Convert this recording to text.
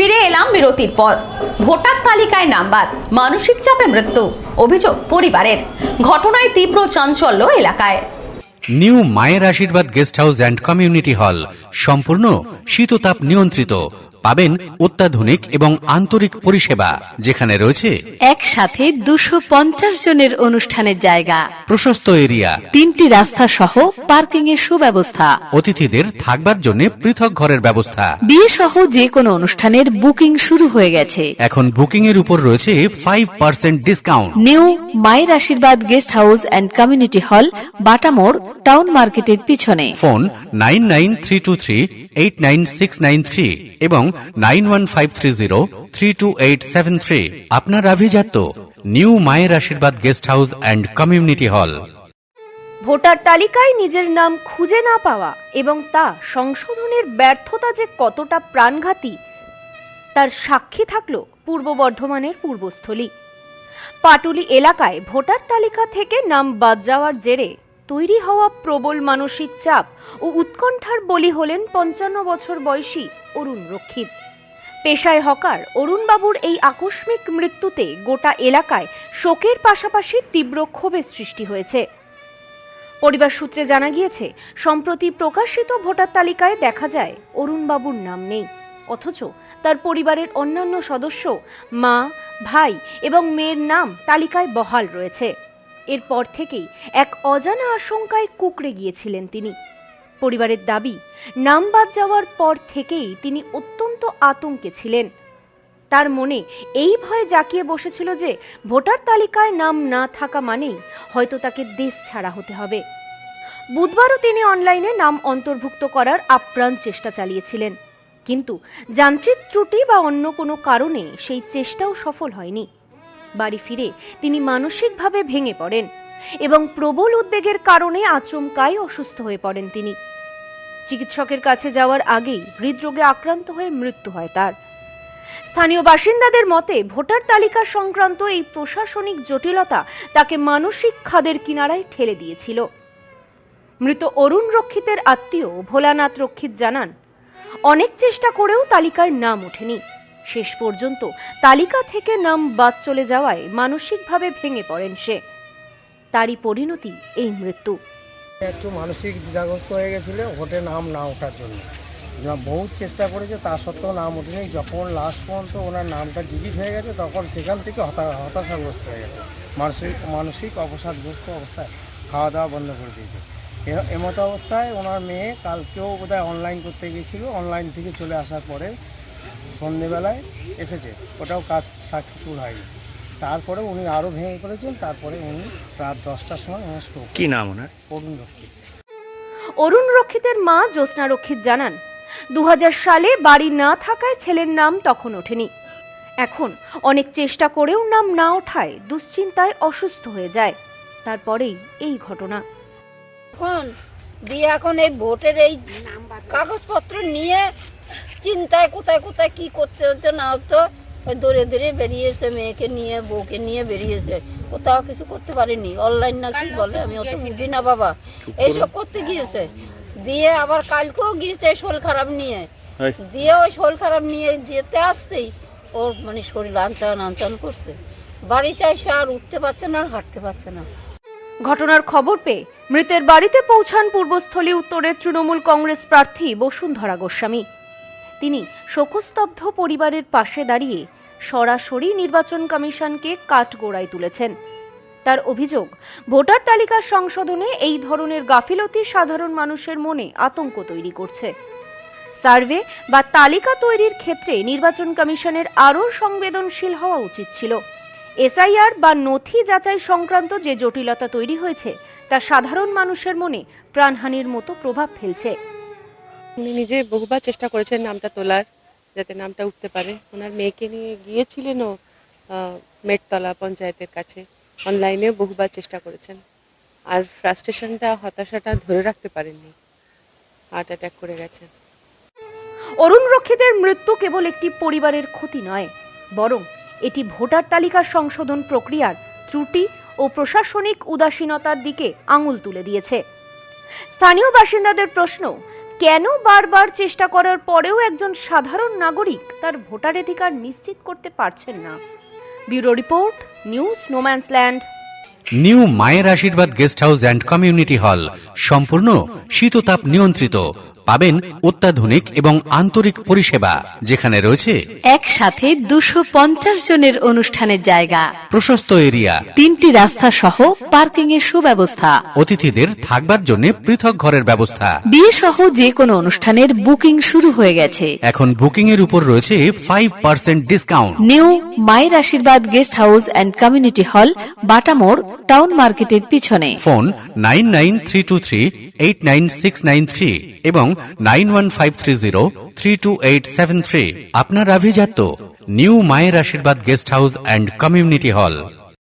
ফিরে এলাম বিরতির পর। ভোটার তালিকায় নাম বাদ, মানসিক চাপে মৃত্যু, অভিযোগ পরিবারের। ঘটনায় তীব্র চাঞ্চল্য এলাকায়। নিউ মায়ের আশীর্বাদ guest house and community hall সম্পূর্ণ শীততাপ নিয়ন্ত্রিত। পাবেন অত্যাধুনিক এবং আন্তরিক পরিষেবা, যেখানে রয়েছে একসাথে 250 জনের অনুষ্ঠানের জায়গা, প্রশস্ত এরিয়া, 3টি রাস্তা সহ পার্কিং এর সুব্যবস্থা, অতিথিদের থাকবার জন্য পৃথক ঘরের ব্যবস্থা। বিয়ে সহ যে কোনো অনুষ্ঠানের বুকিং শুরু হয়ে গেছে। এখন বুকিং এর উপর রয়েছে 5% ডিসকাউন্ট। নিউ মায়ের আশীর্বাদ guest house and community hall, বাটামোড়, town মার্কেটের পিছনে। ফোন 9932389693 এবং 9153032873। আপনার আভিজাত্য নিউ মায়ের আশীর্বাদ guest house and community hall. Voter তালিকায় নিজের নাম খুঁজে না পাওয়া এবং তা সংশোধনের ব্যর্থতা যে কতটা প্রাণঘাতী তার সাক্ষী থাকল পূর্ব বর্ধমানের পূর্বস্থলী। পাটুলি এলাকায় ভোটার তালিকা থেকে নাম বাদ যাওয়ার জেরে তৈরি হওয়া প্রবল মানসিক চাপ ও উৎকণ্ঠার বলি হলেন 55 বছর বয়সী অরুণ রক্ষিত। পেশায় হকার অরুণবাবুর এই আকস্মিক মৃত্যুতে গোটা এলাকায় শোকের পাশাপাশি তীব্র ক্ষোভের সৃষ্টি হয়েছে। পরিবার সূত্রে জানা গিয়েছে, সম্প্রতি প্রকাশিত ভোটার তালিকায় দেখা যায় অরুণবাবুর নাম নেই, অথচ তার পরিবারের অন্যান্য সদস্য, মা, ভাই এবং মেয়ের নাম তালিকায় বহাল রয়েছে। এরপর থেকেই এক অজানা আশঙ্কায় কুঁকড়ে গিয়েছিলেন তিনি। পরিবারের দাবি, নাম বাদ যাওয়ার পর থেকেই তিনি অত্যন্ত আতঙ্কে ছিলেন। তার মনে এই ভয় জাঁকিয়ে বসেছিল যে ভোটার তালিকায় নাম না থাকা মানেই হয়তো তাকে দেশ ছাড়া হতে হবে। বুধবারও তিনি অনলাইনে নাম অন্তর্ভুক্ত করার আপ্রাণ চেষ্টা চালিয়েছিলেন, কিন্তু যান্ত্রিক ত্রুটি বা অন্য কোনো কারণে সেই চেষ্টাও সফল হয়নি। বাড়ি ফিরে তিনি মানসিকভাবে ভেঙে পড়েন এবং প্রবল উদ্বেগের কারণে আচমকাই অসুস্থ হয়ে পড়েন তিনি। চিকিৎসকের কাছে যাওয়ার আগেই হৃদরোগে আক্রান্ত হয়ে মৃত্যু হয় তার। স্থানীয় বাসিন্দাদের মতে, ভোটার তালিকা সংক্রান্ত এই প্রশাসনিক জটিলতা তাকে মানসিক খাদের কিনারায় ঠেলে দিয়েছিল। মৃত অরুণ রক্ষিতের আত্মীয় ভোলানাথ রক্ষিত জানান, অনেক চেষ্টা করেও তালিকায় নাম ওঠেনি। শেষ পর্যন্ত তালিকা থেকে নাম বাদ চলে যাওয়ায় মানসিকভাবে ভেঙে পড়েন সে। তারই পরিণতি এই মৃত্যু। একটু মানসিক দ্বিধাগ্রস্ত হয়ে গেছিল ভোটে নাম না ওঠার জন্য। বহু চেষ্টা করেছে, তা সত্ত্বেও নাম ওঠেনি। যখন লাস্ট পর্যন্ত ওনার নামটা ডিলিট হয়ে গেছে, তখন সেখান থেকে হতাশাগ্রস্ত হয়ে গেছে, মানসিক অবসাদগ্রস্ত অবস্থায় খাওয়া দাওয়া বন্ধ করে দিয়েছে। এমতো অবস্থায় ওনার মেয়ে কালকেও বোধহয় অনলাইন করতে গিয়েছিল, অনলাইন থেকে চলে আসার পরে সন্ধ্যেবেলায় এসেছে, ওটাও কাজ সাকসেসফুল হয়নি। তারপরে উনি আরও ভেঙে পড়েছেন। তারপরে উনি রাত 10টার সময় ওনার স্ট্রোক। কি নাম ওনার? অরুণ রক্ষিত। অরুণ রক্ষিতের মা জ্যোৎস্না রক্ষিত জানান, 2000 সালে বাড়ি না থাকায় ছেলের নাম তখন ওঠেনি। এখন অনেক চেষ্টা করেও নাম না ওঠায় দুশ্চিন্তায় অসুস্থ হয়ে যায়। তারপরেই এই ঘটনা। এখন এই ভোটের এই কাগজপত্র নিয়ে চিন্তায় কোথায় কোথায় কি করতে হতো না হতো, দৌড়ে দৌড়ে বেরিয়েছে, মেয়েকে নিয়ে বউকে নিয়ে বেরিয়েছে, কোথাও কিছু করতে পারিনি। অনলাইন না কি বলে আমি অত বুঝি না বাবা, এইসব করতে গিয়েছে। দিয়ে আবার কালকেও গিয়েছে শরীর খারাপ নিয়ে, দিয়ে ওই শরীর খারাপ নিয়ে যেতে আসতেই ওর মানে শরীর আনচান করছে। বাড়িতে এসে আর উঠতে পারছে না, হাঁটতে পারছে না। ঘটনার খবর পেয়ে মৃতের বাড়িতে পৌঁছান পূর্বস্থলী উত্তরের তৃণমূল কংগ্রেস প্রার্থী বসুন্ধরা গোস্বামী। তিনি শোকস্তব্ধ পরিবারের পাশে দাঁড়িয়ে সরাসরি নির্বাচন কমিশনকে কাঠগড়ায় তুলেছেন। তার অভিযোগ, ভোটার তালিকা সংশোধনে এই ধরনের গাফিলতি সাধারণ মানুষের মনে আতঙ্ক তৈরি করছে। সার্ভে বা তালিকা তৈরির ক্ষেত্রে নির্বাচন কমিশনের আরও সংবেদনশীল হওয়া উচিত ছিল। এসআইআর বা নথি যাচাই সংক্রান্ত যে জটিলতা তৈরি হয়েছে তা সাধারণ মানুষের মনে প্রাণহানির মতো প্রভাব ফেলছে। উনি নিজে বহুবার চেষ্টা করেছেন নামটা তোলার, যাতে নামটা উঠতে পারে। ওনার মেয়েকে নিয়ে গিয়েছিলেনও মেটতলা পঞ্চায়েতের কাছে, অনলাইনে বহুবার চেষ্টা করেছেন। আর ফ্রাস্ট্রেশনটা, হতাশাটা ধরে রাখতে পারেননি, হার্ট অ্যাটাক করে গেছেন। অরুণ রক্ষিতের মৃত্যু কেবল একটি পরিবারের ক্ষতি নয়, বরং এটি ভোটার তালিকা সংশোধন প্রক্রিয়ার ত্রুটি ও প্রশাসনিক উদাসীনতার দিকে আঙুল তুলে দিয়েছে। স্থানীয় বাসিন্দাদের প্রশ্ন, কেন বারবার চেষ্টা করার পরেও একজন সাধারণ নাগরিক তার ভোটাধিকার নিশ্চিত করতে পারছেন না? Bureau report, news no man's land. New মায়ের আশীর্বাদ guest house and community hall সম্পূর্ণ শীততাপ নিয়ন্ত্রিত। পাবেন অত্যাধুনিক এবং আন্তরিক পরিষেবা, যেখানে রয়েছে একসাথে 250 জনের অনুষ্ঠানের জায়গা, প্রশস্ত এরিয়া, 3টি রাস্তা সহ পার্কিং এর সুব্যবস্থা, অতিথিদের থাকবার জন্য পৃথক ঘরের ব্যবস্থা। বিয়ে সহ যে কোনো অনুষ্ঠানের বুকিং শুরু হয়ে গেছে। এখন বুকিং এর উপর রয়েছে 5% ডিসকাউন্ট। নিউ মায়ের আশীর্বাদ guest house and community hall, বাটামোড়, town মার্কেটের পিছনে। ফোন 9932389693 এবং 9153032873। আপনার আভিজাত্য নিউ মায়ের আশীর্বাদ guest house and community hall.